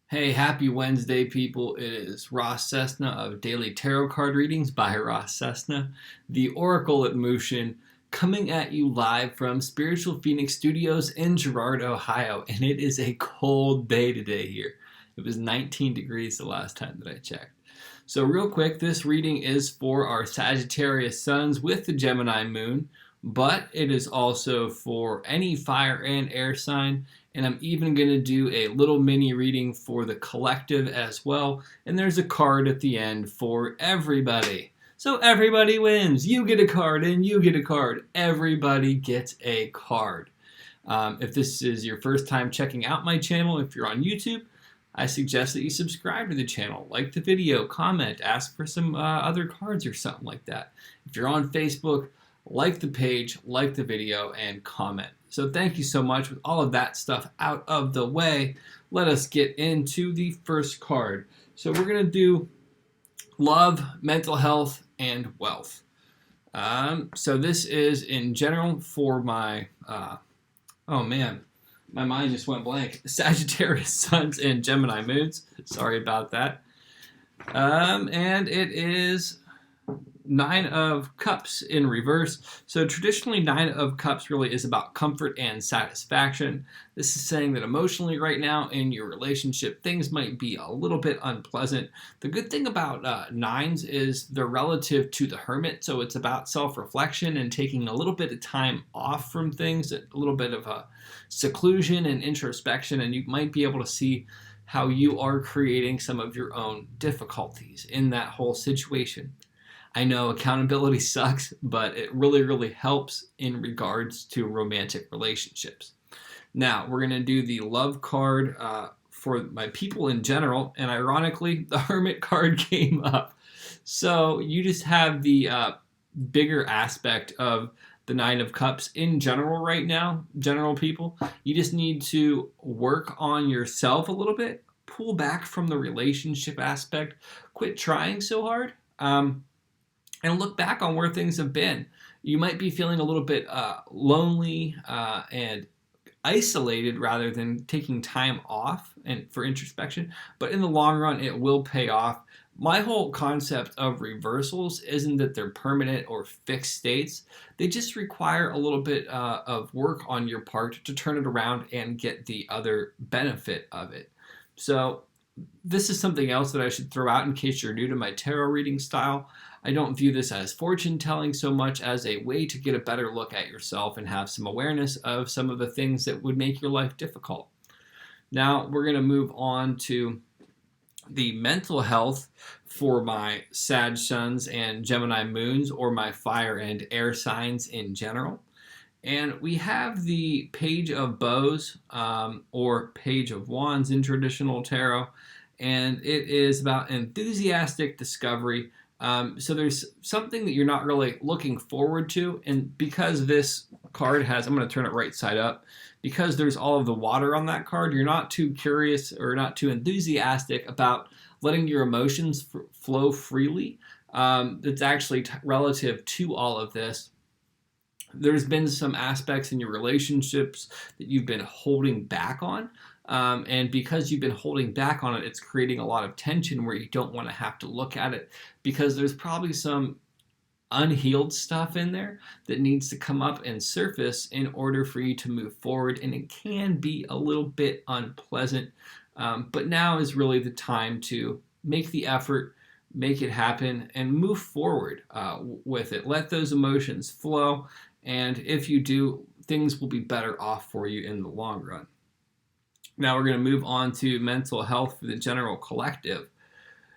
Hey, happy Wednesday, people. It is Ross Cessna of Daily Tarot Card Readings by Ross Cessna, the Oracle at Motion, coming at you live from Spiritual Phoenix Studios in Girard, Ohio. And it is a cold day today here. It was 19 degrees the last time that I checked. So, real quick, this reading is for our Sagittarius suns with the Gemini Moon, but it is also for any fire and air sign. And I'm even going to do a little mini reading for the collective as well. And there's a card at the end for everybody. So everybody wins. You get a card and you get a card. Everybody gets a card. If this is your first time checking out my channel, if you're on YouTube, I suggest that you subscribe to the channel, like the video, comment, ask for some other cards or something like that. If you're on Facebook, like the page, like the video, and comment. So thank you so much. With all of that stuff out of the way, let us get into the first card. So we're going to do love, mental health, and wealth. So this is in general for my, oh man, my mind just went blank. Sagittarius suns and Gemini moons. Sorry about that. And it is Nine of Cups in reverse. So traditionally, Nine of Cups really is about comfort and satisfaction. This is saying that emotionally right now in your relationship, things might be a little bit unpleasant. The good thing about nines is they're relative to the Hermit. So it's about self-reflection and taking a little bit of time off from things, a little bit of a seclusion and introspection, and you might be able to see how you are creating some of your own difficulties in that whole situation. I know accountability sucks, but it really, really helps in regards to romantic relationships. Now, we're going to do the love card for my people in general, and ironically, the Hermit card came up. So you just have the bigger aspect of the Nine of Cups in general right now, general people. You just need to work on yourself a little bit, pull back from the relationship aspect, quit trying so hard. And look back on where things have been. You might be feeling a little bit lonely and isolated rather than taking time off and for introspection, but in the long run, it will pay off. My whole concept of reversals isn't that they're permanent or fixed states. They just require a little bit of work on your part to turn it around and get the other benefit of it. So this is something else that I should throw out in case you're new to my tarot reading style. I don't view this as fortune telling so much as a way to get a better look at yourself and have some awareness of some of the things that would make your life difficult. Now we're going to move on to the mental health for my Sag suns and Gemini moons, or my fire and air signs in general. And we have the Page of Bows, or Page of Wands in traditional tarot, and it is about enthusiastic discovery. So there's something that you're not really looking forward to, and because this card has, I'm going to turn it right side up, because there's all of the water on that card, you're not too curious or not too enthusiastic about letting your emotions flow freely. That's actually relative to all of this. There's been some aspects in your relationships that you've been holding back on. And because you've been holding back on it, it's creating a lot of tension where you don't want to have to look at it, because there's probably some unhealed stuff in there that needs to come up and surface in order for you to move forward. And it can be a little bit unpleasant. But now is really the time to make the effort, make it happen, and move forward with it. Let those emotions flow. And if you do, things will be better off for you in the long run. Now we're going to move on to mental health for the general collective.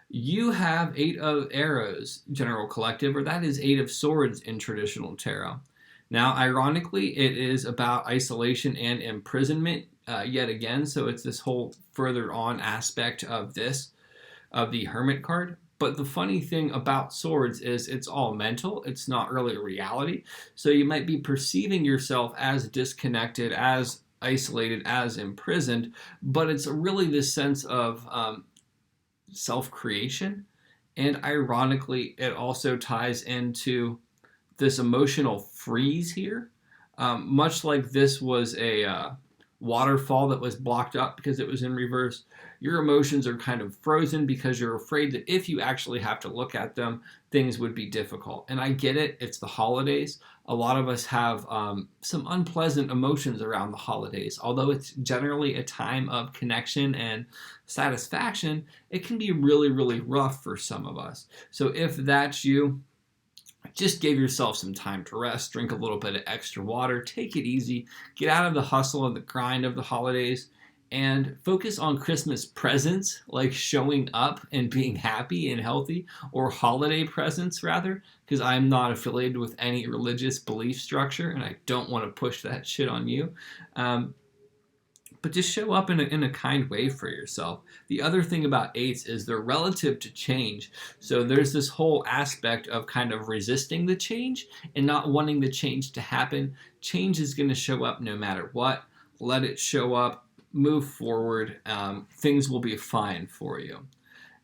You have Eight of Arrows, general collective, or that is Eight of Swords in traditional tarot. Now, ironically, it is about isolation and imprisonment yet again. So it's this whole further on aspect of this, of the Hermit card. But the funny thing about swords is it's all mental. It's not really a reality. So you might be perceiving yourself as disconnected, as isolated, as imprisoned, but it's really this sense of self-creation. And ironically, it also ties into this emotional freeze here. Much like this was a waterfall that was blocked up because it was in reverse. Your emotions are kind of frozen because you're afraid that if you actually have to look at them, things would be difficult. And I get it, it's the holidays. A lot of us have some unpleasant emotions around the holidays. Although it's generally a time of connection and satisfaction, it can be really, really rough for some of us. So if that's you, just give yourself some time to rest, drink a little bit of extra water, take it easy, get out of the hustle and the grind of the holidays, and focus on Christmas presents, like showing up and being happy and healthy, or holiday presents rather, because I'm not affiliated with any religious belief structure and I don't want to push that shit on you. But just show up in a kind way for yourself. The other thing about eights is they're relative to change. So there's this whole aspect of kind of resisting the change and not wanting the change to happen. Change is going to show up no matter what. Let it show up. Move forward. Things will be fine for you.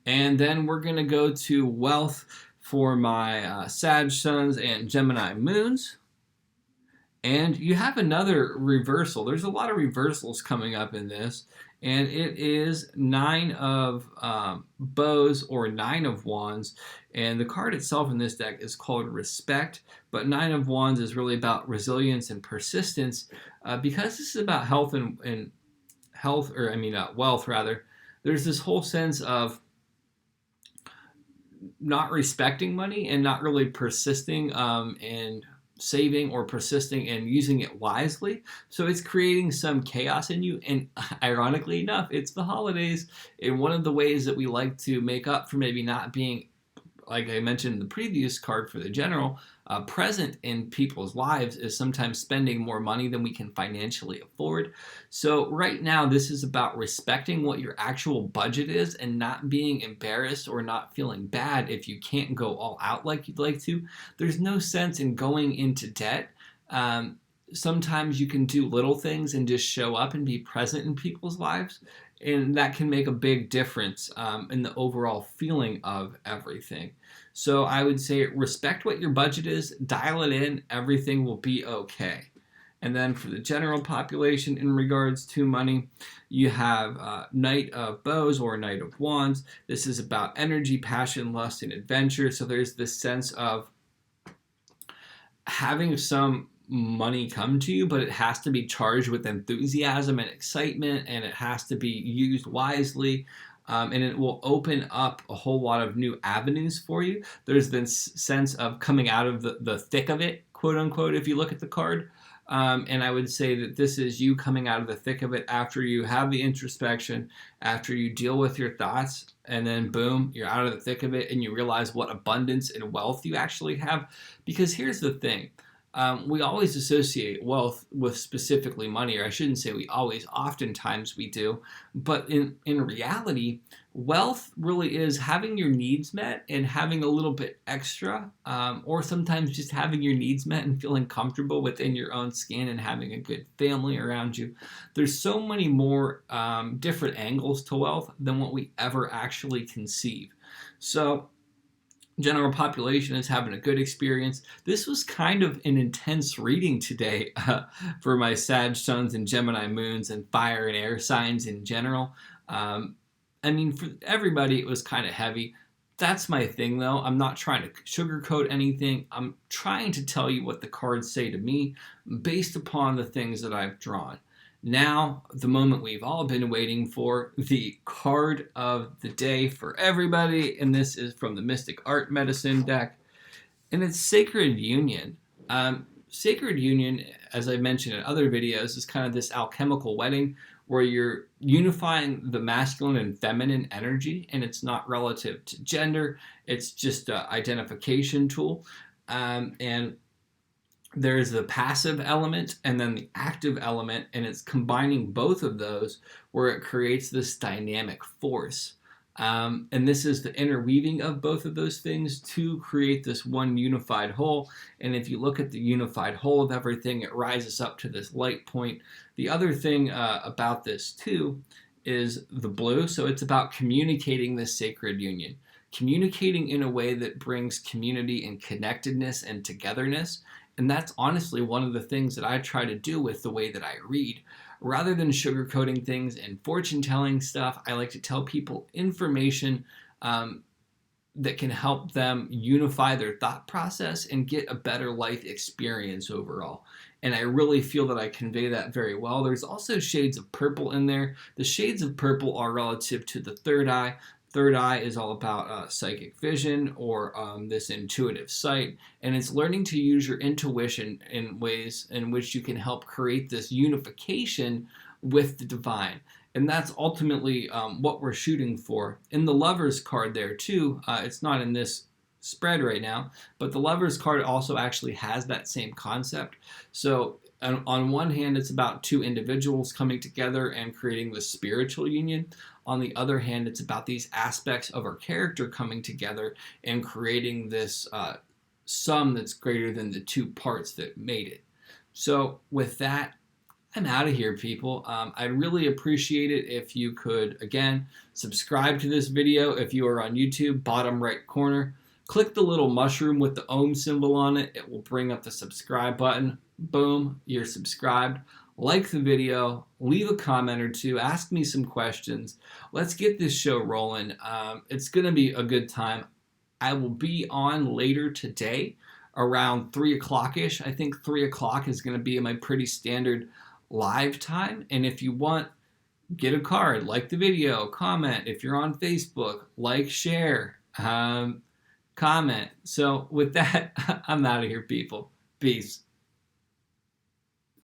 And then we're going to go to wealth for my Sag Suns and Gemini Moons. And you have another reversal. There's a lot of reversals coming up in this. And it is 9 of bows or 9 of wands. And the card itself in this deck is called Respect. But 9 of wands is really about resilience and persistence. Because this is about health and wealth rather. There's this whole sense of not respecting money and not really persisting and saving or persisting and using it wisely. So it's creating some chaos in you. And ironically enough, it's the holidays. And one of the ways that we like to make up for maybe not being, like I mentioned in the previous card for the general, present in people's lives is sometimes spending more money than we can financially afford. So right now, this is about respecting what your actual budget is and not being embarrassed or not feeling bad if you can't go all out like you'd like to. There's no sense in going into debt. Sometimes you can do little things and just show up and be present in people's lives. And that can make a big difference in the overall feeling of everything. So I would say respect what your budget is, dial it in, everything will be okay. And then for the general population in regards to money, you have Knight of Bows or Knight of Wands. This is about energy, passion, lust, and adventure. So there's this sense of having some money come to you, but it has to be charged with enthusiasm and excitement, and it has to be used wisely. And it will open up a whole lot of new avenues for you. There's this sense of coming out of the thick of it, quote unquote, if you look at the card. And I would say that this is you coming out of the thick of it after you have the introspection, after you deal with your thoughts, and then boom, you're out of the thick of it and you realize what abundance and wealth you actually have. Because here's the thing. We always associate wealth with specifically money, or I shouldn't say we always, oftentimes we do. But in reality, wealth really is having your needs met and having a little bit extra, or sometimes just having your needs met and feeling comfortable within your own skin and having a good family around you. There's so many more different angles to wealth than what we ever actually conceive. So general population is having a good experience. This was kind of an intense reading today for my Sag Suns and Gemini Moons and fire and air signs in general. I mean, for everybody, it was kind of heavy. That's my thing, though. I'm not trying to sugarcoat anything. I'm trying to tell you what the cards say to me based upon the things that I've drawn. Now, the moment we've all been waiting for, the card of the day for everybody, and this is from the Mystic Art Medicine deck, and it's Sacred Union. Sacred Union, as I mentioned in other videos, is kind of this alchemical wedding where you're unifying the masculine and feminine energy, and it's not relative to gender, it's just an identification tool. And there's the passive element and then the active element, and it's combining both of those where it creates this dynamic force. And this is the interweaving of both of those things to create this one unified whole. And if you look at the unified whole of everything, it rises up to this light point. The other thing about this too is the blue. So it's about communicating this sacred union, communicating in a way that brings community and connectedness and togetherness. And that's honestly one of the things that I try to do with the way that I read. rather than sugarcoating things and fortune telling stuff, I like to tell people information that can help them unify their thought process and get a better life experience overall. And I really feel that I convey that very well. There's also shades of purple in there. The shades of purple are relative to the third eye. Third eye is all about psychic vision or this intuitive sight, and it's learning to use your intuition in ways in which you can help create this unification with the divine. And that's ultimately what we're shooting for. In the Lovers card there too, it's not in this spread right now, but the Lovers card also actually has that same concept. So on one hand, it's about two individuals coming together and creating the spiritual union. On the other hand, it's about these aspects of our character coming together and creating this sum that's greater than the two parts that made it. So with that, I'm out of here, people. I'd really appreciate it if you could, again, subscribe to this video. If you are on YouTube, bottom right corner, click the little mushroom with the Ohm symbol on it. It will bring up the subscribe button. Boom, you're subscribed. Like the video, leave a comment or two, ask me some questions. Let's get this show rolling. It's going to be a good time. I will be on later today around 3 o'clock-ish. I think 3 o'clock is going to be my pretty standard live time. And if you want, get a card, like the video, comment. If you're on Facebook, like, share, comment. So with that, I'm out of here, people. Peace.